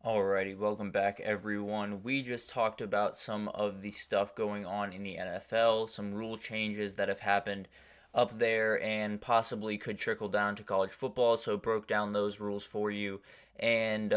Alrighty, welcome back everyone. We just talked about some of the stuff going on in the NFL, some rule changes that have happened up there and possibly could trickle down to college football, so broke down those rules for you and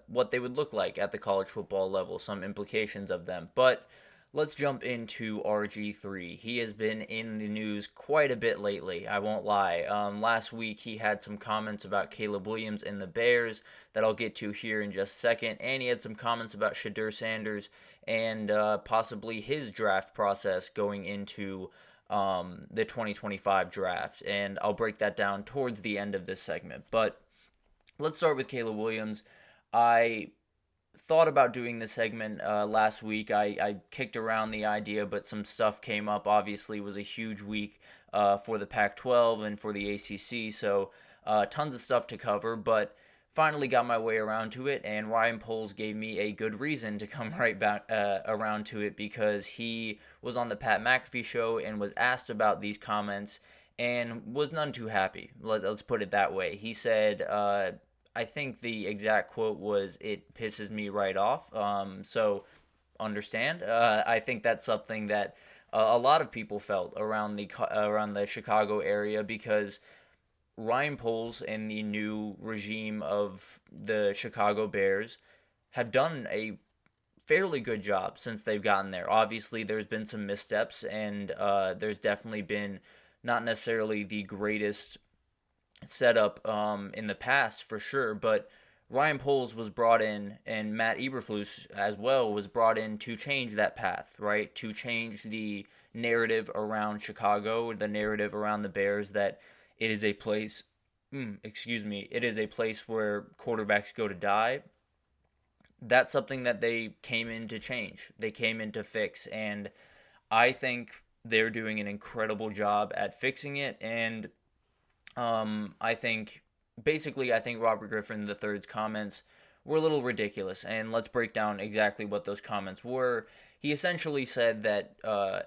what they would look like at the college football level, some implications of them. But let's jump into RG3. He has been in the news quite a bit lately, I won't lie. Last week he had some comments about Caleb Williams and the Bears that I'll get to here in just a second, and he had some comments about Shedeur Sanders and possibly his draft process going into the 2025 draft, and I'll break that down towards the end of this segment. But let's start with Caleb Williams. I thought about doing this segment last week. I kicked around the idea, but some stuff came up. Obviously, it was a huge week for the Pac-12 and for the ACC, so tons of stuff to cover, but finally got my way around to it, and Ryan Poles gave me a good reason to come right back around to it because he was on the Pat McAfee show and was asked about these comments and was none too happy. Let's put it that way. He said, I think the exact quote was, "It pisses me right off." So understand. I think that's something that a lot of people felt around the Chicago area because Ryan Poles and the new regime of the Chicago Bears have done a fairly good job since they've gotten there. Obviously, there's been some missteps, and there's definitely been not necessarily the greatest setup in the past for sure, but Ryan Poles was brought in, and Matt Eberflus as well was brought in to change that path, right? To change the narrative around Chicago, the narrative around the Bears that it is a place, it is a place where quarterbacks go to die. That's something that they came in to change. They came in to fix, and I think they're doing an incredible job at fixing it. And I think I think Robert Griffin III's comments were a little ridiculous, and let's break down exactly what those comments were. He essentially said that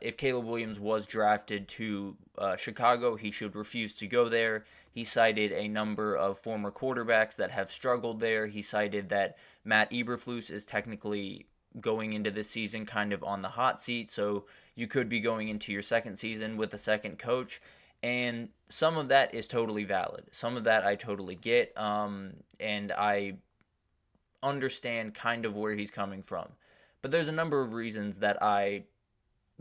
if Caleb Williams was drafted to Chicago, he should refuse to go there. He cited a number of former quarterbacks that have struggled there. He cited that Matt Eberflus is technically going into this season kind of on the hot seat, so you could be going into your second season with a second coach. And some of that is totally valid. Some of that I totally get, and I understand kind of where he's coming from. But there's a number of reasons that I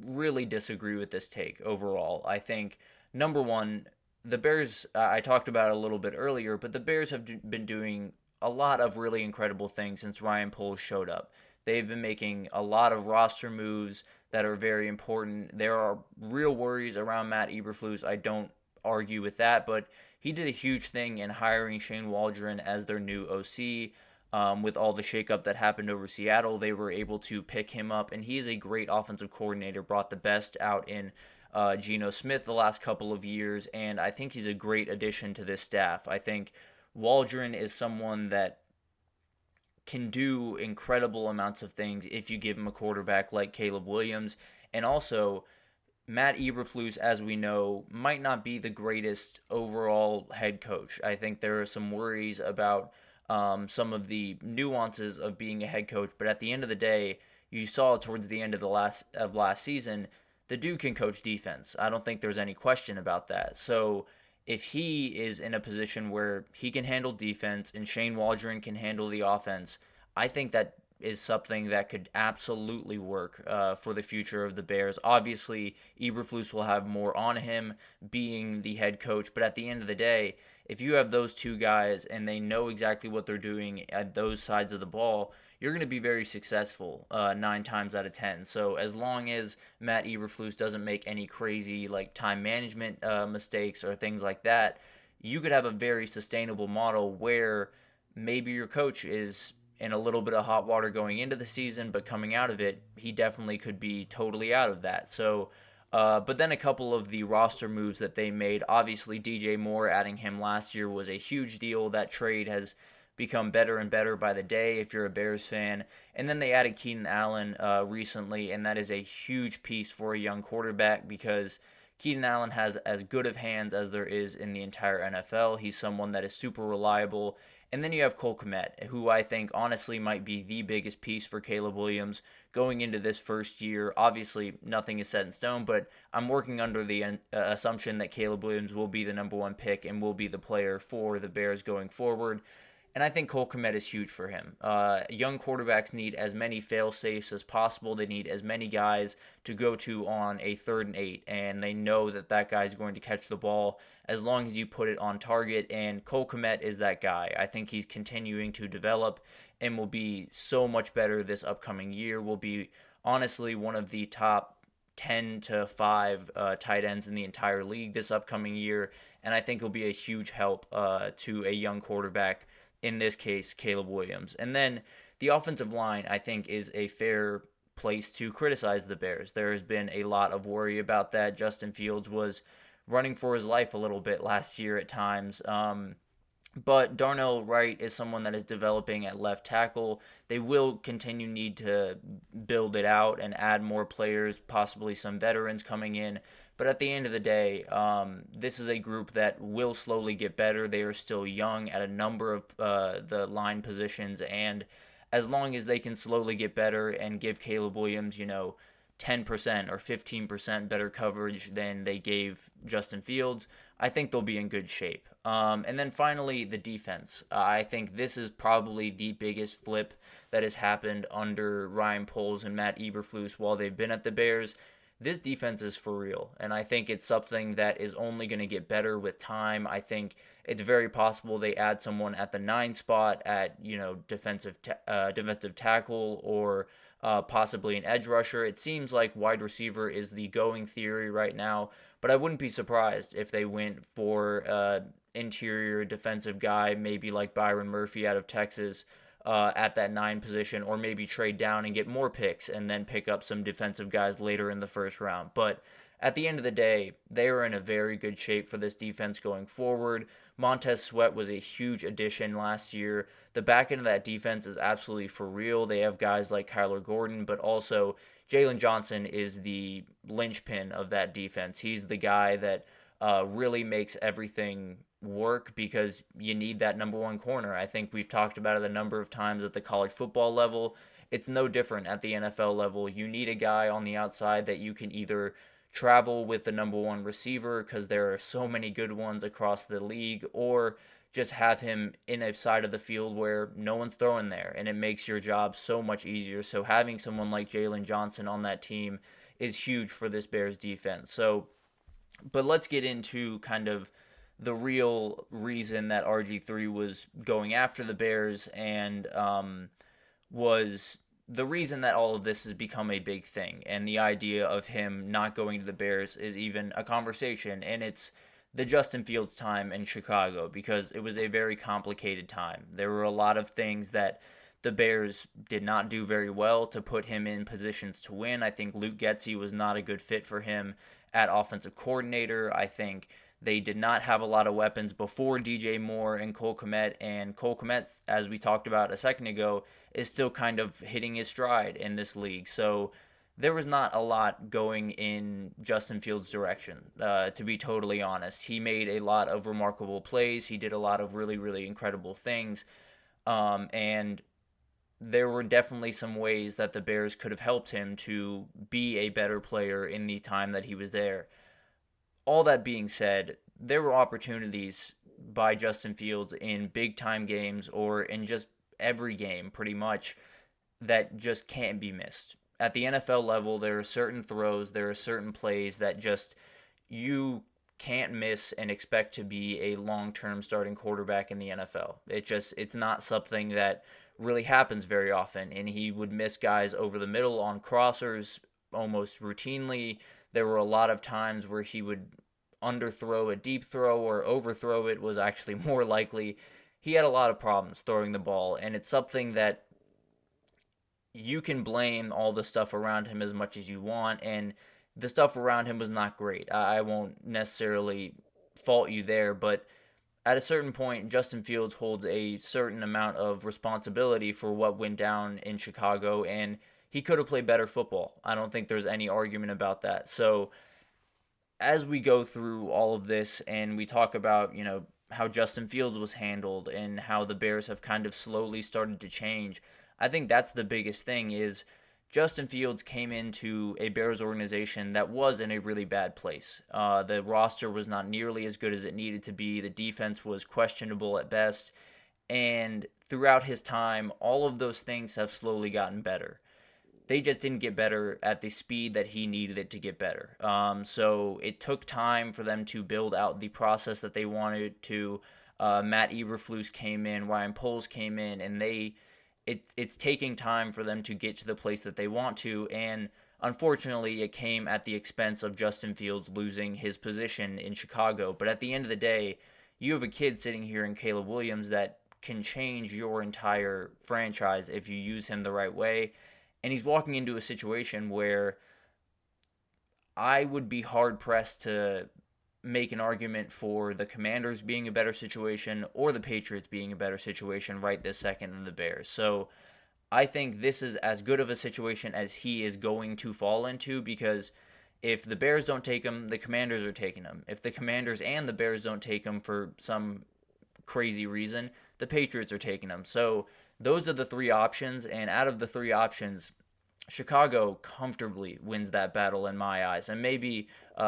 really disagree with this take overall. I think, number one, the Bears, I talked about it a little bit earlier, but the Bears have been doing a lot of really incredible things since Ryan Poles showed up. They've been making a lot of roster moves that are very important. There are real worries around Matt Eberflus. I don't argue with that, but he did a huge thing in hiring Shane Waldron as their new OC. With all the shakeup that happened over Seattle, they were able to pick him up, and he is a great offensive coordinator, brought the best out in Geno Smith the last couple of years, and I think he's a great addition to this staff. I think Waldron is someone that can do incredible amounts of things if you give him a quarterback like Caleb Williams. And also, Matt Eberflus, as we know, might not be the greatest overall head coach. I think there are some worries about some of the nuances of being a head coach, but at the end of the day, you saw towards the end of last season, the dude can coach defense. I don't think there's any question about that. So if he is in a position where he can handle defense and Shane Waldron can handle the offense, I think that is something that could absolutely work for the future of the Bears. Obviously, Eberflus will have more on him being the head coach, but at the end of the day, if you have those two guys and they know exactly what they're doing at those sides of the ball, you're going to be very successful 9 times out of 10. So as long as Matt Eberflus doesn't make any crazy like time management mistakes or things like that, you could have a very sustainable model where maybe your coach is in a little bit of hot water going into the season, but coming out of it, he definitely could be totally out of that. So, but then a couple of the roster moves that they made, obviously DJ Moore, adding him last year was a huge deal. That trade has become better and better by the day if you're a Bears fan. And then they added Keenan Allen recently, and that is a huge piece for a young quarterback because Keenan Allen has as good of hands as there is in the entire NFL. He's someone that is super reliable, And then you have Cole Kmet, who I think honestly might be the biggest piece for Caleb Williams going into this first year. Obviously, nothing is set in stone, but I'm working under the assumption that Caleb Williams will be the number one pick and will be the player for the Bears going forward. And I think Cole Kmet is huge for him. Young quarterbacks need as many fail-safes as possible. They need as many guys to go to on a 3rd and 8, and they know that that guy is going to catch the ball as long as you put it on target, and Cole Kmet is that guy. I think he's continuing to develop and will be so much better this upcoming year. Will be honestly one of the top 10 to 5 tight ends in the entire league this upcoming year, and I think he'll be a huge help to a young quarterback, in this case, Caleb Williams. And then the offensive line, I think, is a fair place to criticize the Bears. There has been a lot of worry about that. Justin Fields was running for his life a little bit last year at times. But Darnell Wright is someone that is developing at left tackle. They will continue need to build it out and add more players, possibly some veterans coming in. But at the end of the day, this is a group that will slowly get better. They are still young at a number of the line positions, and as long as they can slowly get better and give Caleb Williams, 10% or 15% better coverage than they gave Justin Fields, I think they'll be in good shape. And then finally, the defense. I think this is probably the biggest flip that has happened under Ryan Poles and Matt Eberflus while they've been at the Bears. This defense is for real, and I think it's something that is only going to get better with time. I think it's very possible they add someone at the 9 spot at defensive tackle or possibly an edge rusher. It seems like wide receiver is the going theory right now, but I wouldn't be surprised if they went for interior defensive guy, maybe like Byron Murphy out of Texas, at that 9 position, or maybe trade down and get more picks and then pick up some defensive guys later in the first round. But at the end of the day, they are in a very good shape for this defense going forward. Montez Sweat was a huge addition last year. The back end of that defense is absolutely for real. They have guys like Kyler Gordon, but also Jalen Johnson is the linchpin of that defense. He's the guy that really makes everything work because you need that number one corner. I think we've talked about it a number of times at the college football level. It's no different at the NFL level. You need a guy on the outside that you can either travel with the number one receiver because there are so many good ones across the league, or just have him in a side of the field where no one's throwing there, and it makes your job so much easier. So having someone like Jalen Johnson on that team is huge for this Bears defense. But let's get into kind of the real reason that RG3 was going after the Bears and was the reason that all of this has become a big thing. And the idea of him not going to the Bears is even a conversation. And it's the Justin Fields time in Chicago, because it was a very complicated time. There were a lot of things that the Bears did not do very well to put him in positions to win. I think Luke Getsy was not a good fit for him at offensive coordinator. I think they did not have a lot of weapons before DJ Moore and Cole Kmet, and Cole Kmet, as we talked about a second ago, is still kind of hitting his stride in this league. So there was not a lot going in Justin Fields' direction, to be totally honest. He made a lot of remarkable plays. He did a lot of really, really incredible things. And there were definitely some ways that the Bears could have helped him to be a better player in the time that he was there. All that being said, there were opportunities by Justin Fields in big-time games or in just every game pretty much that just can't be missed. At the NFL level, there are certain throws, there are certain plays that just you can't miss and expect to be a long-term starting quarterback in the NFL. It's not something that really happens very often, and he would miss guys over the middle on crossers almost routinely. There were a lot of times where he would underthrow a deep throw, or overthrow it was actually more likely. He had a lot of problems throwing the ball, and it's something that you can blame all the stuff around him as much as you want, and the stuff around him was not great. I won't necessarily fault you there, but at a certain point, Justin Fields holds a certain amount of responsibility for what went down in Chicago, and he could have played better football. I don't think there's any argument about that. So as we go through all of this and we talk about, how Justin Fields was handled and how the Bears have kind of slowly started to change. I think that's the biggest thing is Justin Fields came into a Bears organization that was in a really bad place. The roster was not nearly as good as it needed to be. The defense was questionable at best. And throughout his time, all of those things have slowly gotten better. They just didn't get better at the speed that he needed it to get better. So it took time for them to build out the process that they wanted to. Matt Eberflus came in, Ryan Poles came in, and it's taking time for them to get to the place that they want to. And unfortunately, it came at the expense of Justin Fields losing his position in Chicago. But at the end of the day, you have a kid sitting here in Caleb Williams that can change your entire franchise if you use him the right way. And he's walking into a situation where I would be hard-pressed to make an argument for the Commanders being a better situation or the Patriots being a better situation right this second than the Bears. So I think this is as good of a situation as he is going to fall into, because if the Bears don't take him, the Commanders are taking him. If the Commanders and the Bears don't take him for some crazy reason, the Patriots are taking him. So those are the three options, and out of the three options, Chicago comfortably wins that battle in my eyes. And maybe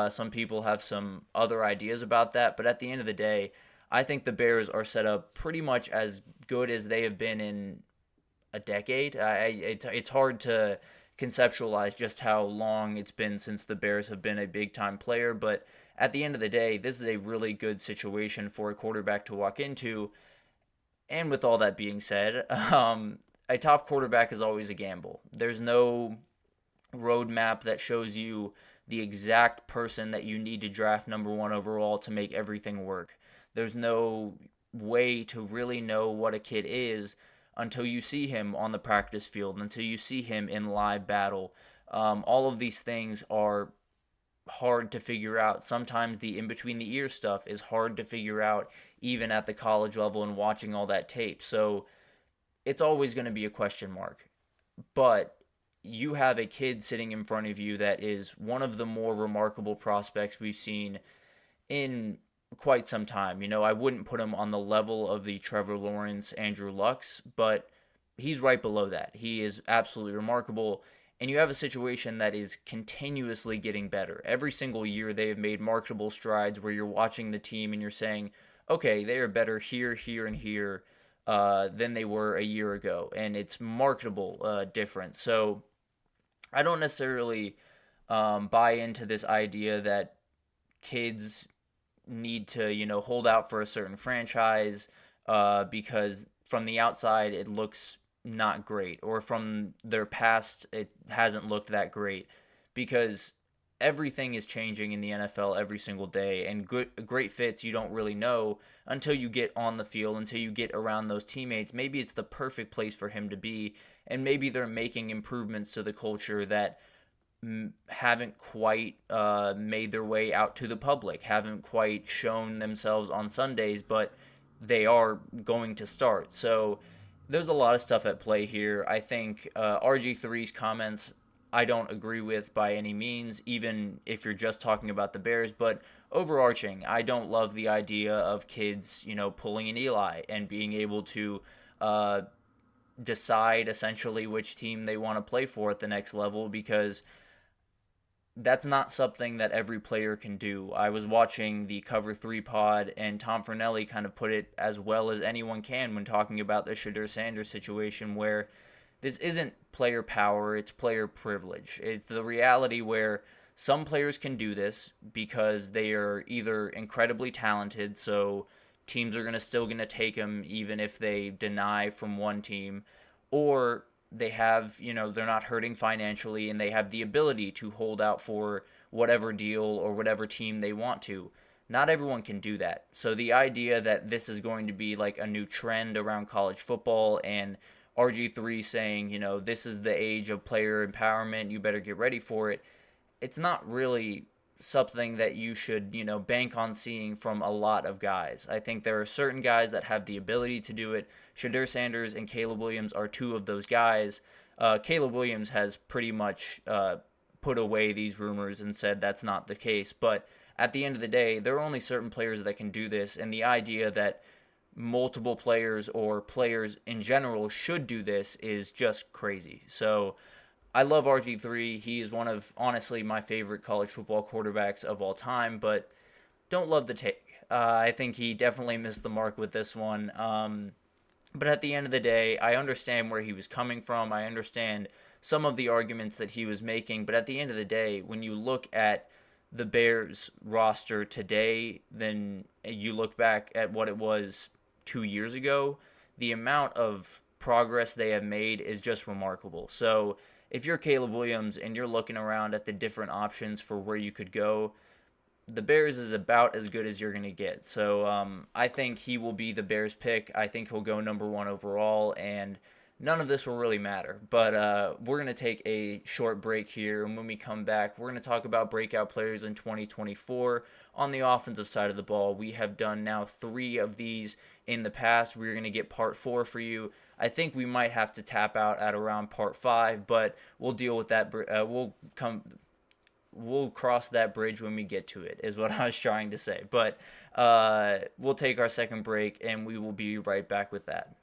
some people have some other ideas about that, but at the end of the day, I think the Bears are set up pretty much as good as they have been in a decade. It's hard to conceptualize just how long it's been since the Bears have been a big-time player, but at the end of the day, this is a really good situation for a quarterback to walk into. And with all that being said, a top quarterback is always a gamble. There's no roadmap that shows you the exact person that you need to draft number one overall to make everything work. There's no way to really know what a kid is until you see him on the practice field, until you see him in live battle. All of these things are hard to figure out. Sometimes the in-between-the-ear stuff is hard to figure out even at the college level and watching all that tape. So it's always going to be a question mark. But you have a kid sitting in front of you that is one of the more remarkable prospects we've seen in quite some time. You know, I wouldn't put him on the level of the Trevor Lawrence, Andrew Lucks, but he's right below that. He is absolutely remarkable. And you have a situation that is continuously getting better. Every single year they have made marketable strides where you're watching the team and you're saying, okay, they are better here, here, and here than they were a year ago. And it's marketable difference. So I don't necessarily buy into this idea that kids need to, hold out for a certain franchise because from the outside it looks not great, or from their past it hasn't looked that great, because everything is changing in the NFL every single day, and great fits you don't really know until you get on the field, until you get around those teammates. Maybe it's the perfect place for him to be, and maybe they're making improvements to the culture that haven't quite made their way out to the public, haven't quite shown themselves on Sundays, but they are going to start. So there's a lot of stuff at play here. I think RG3's comments I don't agree with by any means, even if you're just talking about the Bears. But overarching, I don't love the idea of kids, pulling an Eli and being able to decide essentially which team they want to play for at the next level, because that's not something that every player can do. I was watching the Cover 3 pod, and Tom Fornelli kind of put it as well as anyone can when talking about the Shedeur Sanders situation, where this isn't player power, it's player privilege. It's the reality where some players can do this because they are either incredibly talented, so teams are still going to take them even if they deny from one team, or they have, they're not hurting financially and they have the ability to hold out for whatever deal or whatever team they want to. Not everyone can do that. So the idea that this is going to be like a new trend around college football, and RG3 saying, this is the age of player empowerment, you better get ready for it, it's not really something that you should, bank on seeing from a lot of guys. I think there are certain guys that have the ability to do it. Shedeur Sanders and Caleb Williams are two of those guys. Caleb Williams has pretty much put away these rumors and said that's not the case. But at the end of the day, there are only certain players that can do this, and the idea that multiple players or players in general should do this is just crazy. So I love RG3. He is one of, honestly, my favorite college football quarterbacks of all time, but don't love the take. I think he definitely missed the mark with this one. But at the end of the day, I understand where he was coming from. I understand some of the arguments that he was making. But at the end of the day, when you look at the Bears roster today, then you look back at what it was 2 years ago, the amount of progress they have made is just remarkable. So if you're Caleb Williams and you're looking around at the different options for where you could go, the Bears is about as good as you're going to get. So I think he will be the Bears pick. I think he'll go number 1 overall, and none of this will really matter. But we're going to take a short break here, and when we come back, we're going to talk about breakout players in 2024 on the offensive side of the ball. We have done now 3 of these in the past. We're going to get part 4 for you. I think we might have to tap out at around part 5, but we'll deal with that. We'll cross that bridge when we get to it, is what I was trying to say. But we'll take our second break, and we will be right back with that.